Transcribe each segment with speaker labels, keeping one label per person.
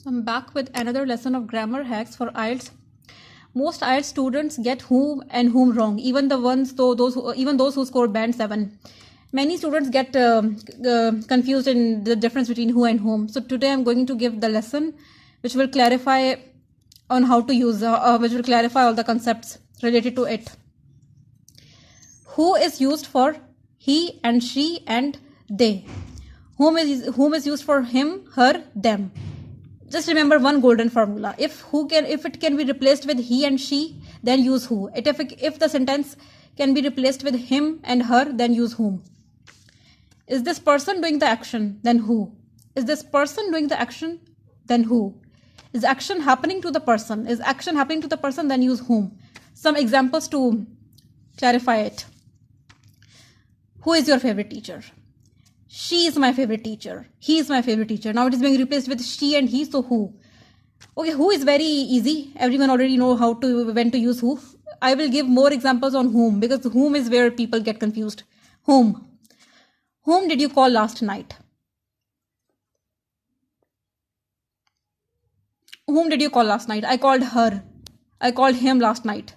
Speaker 1: So I'm back with another lesson of grammar hacks for IELTS. Most IELTS students get whom and whom wrong, even those who score band 7. Many students get confused in the difference between who and whom. So today I'm going to give the lesson which will clarify on how to use, which will clarify all the concepts related to it. Who is used for he and she and they. Whom is used for him, her, them. Just remember one golden formula. If it can be replaced with he and she, then use who. If the sentence can be replaced with him and her, then use whom. Is this person doing the action? Then who. Is this person doing the action? Then who. Is action happening to the person? Is action happening to the person? Then use whom. Some examples to clarify it. Who is your favorite teacher? She is my favorite teacher. He is my favorite teacher. Now it is being replaced with she and he, so who. Okay, who is very easy. Everyone already know when to use who. I will give more examples on whom, because whom is where people get confused. Whom. Whom did you call last night? Whom did you call last night? I called her. I called him last night.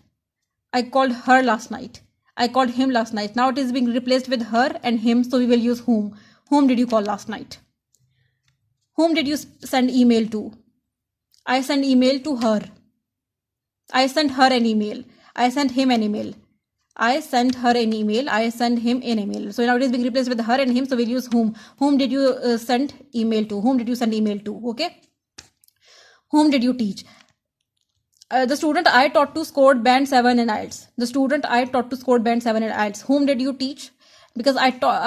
Speaker 1: I called her last night. I called him last night. Now it is being replaced with her and him, so we will use whom. Whom did you call last night? Whom did you send email to? I sent email to her. I sent her an email. I sent him an email. I sent her an email. I sent him an email. So now it is being replaced with her and him, so we'll use whom. Whom did you send email to? Whom did you send email to? Okay. Whom did you teach? The student I taught to scored band 7 in IELTS. The student I taught to scored band 7 in IELTS. Whom did you teach? Because I taught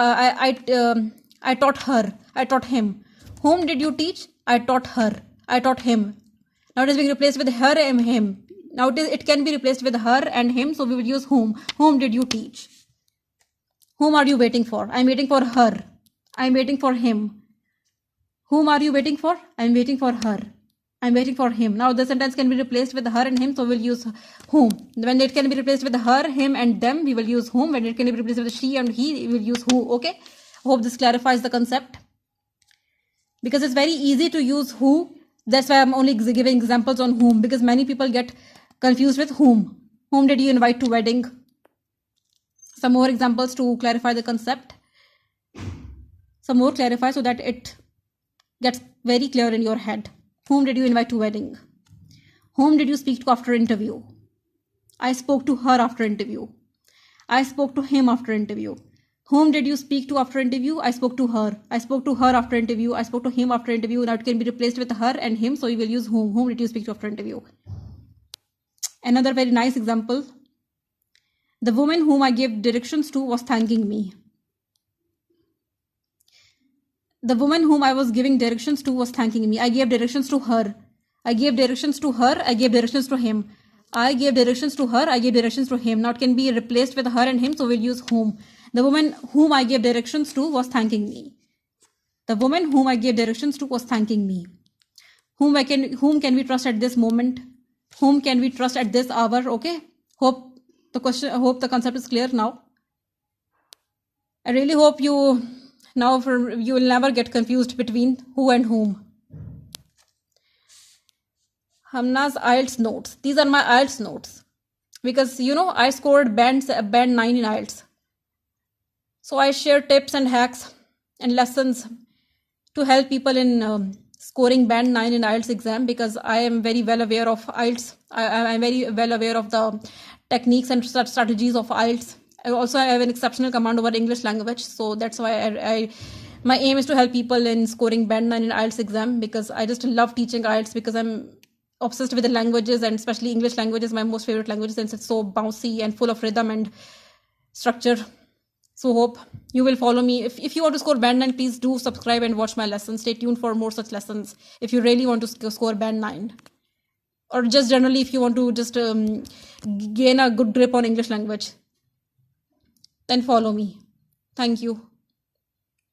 Speaker 1: her. I taught him. Whom did you teach? I taught her. I taught him. Now it is being replaced with her and him. Now it can be replaced with her and him, so we will use whom. Whom did you teach? Whom are you waiting for? I'm waiting for her. I'm waiting for him. Whom are you waiting for? I'm waiting for her. I'm waiting for him. Now the sentence can be replaced with her and him, so we'll use whom. When it can be replaced with her, him and them, we will use whom. When it can be replaced with she and he, we will use who. Okay? Hope this clarifies the concept. Because it's very easy to use who. That's why I'm only giving examples on whom, because many people get confused with whom. Whom did you invite to wedding? Some more examples to clarify the concept. Some more clarify so that it gets very clear in your head. Whom did you invite to wedding? Whom did you speak to after interview? I spoke to her after interview. I spoke to him after interview. Whom did you speak to after interview? I spoke to her. I spoke to her after interview. I spoke to him after interview. Now it can be replaced with her and him, so you will use whom. Whom did you speak to after interview? Another very nice example. The woman whom I gave directions to was thanking me. The woman whom I was giving directions to was thanking me. I gave directions to her. I gave directions to her. I gave directions to him. I gave directions to her. I gave directions to him. Now it can be replaced with her and him, so we'll use whom. The woman whom I gave directions to was thanking me. The woman whom I gave directions to was thanking me. Whom can we trust at this moment? Whom can we trust at this hour? Okay. Hope the concept is clear now. I really hope you will never get confused between who and whom. Hamna's IELTS notes. These are my IELTS notes. Because I scored band 9 in IELTS. So I share tips and hacks and lessons to help people in scoring band 9 in IELTS exam, because I am very well aware of IELTS. I am very well aware of the techniques and strategies of IELTS. I also have an exceptional command over English language, so that's why my aim is to help people in scoring band 9 in IELTS exam, because I just love teaching IELTS, because I'm obsessed with the languages, and especially English language is my most favorite language since it's so bouncy and full of rhythm and structure. So hope you will follow me. If you want to score band 9, please do subscribe and watch my lessons. Stay tuned for more such lessons if you really want to score band 9. Or just generally if you want to just gain a good grip on English language, then follow me. Thank you.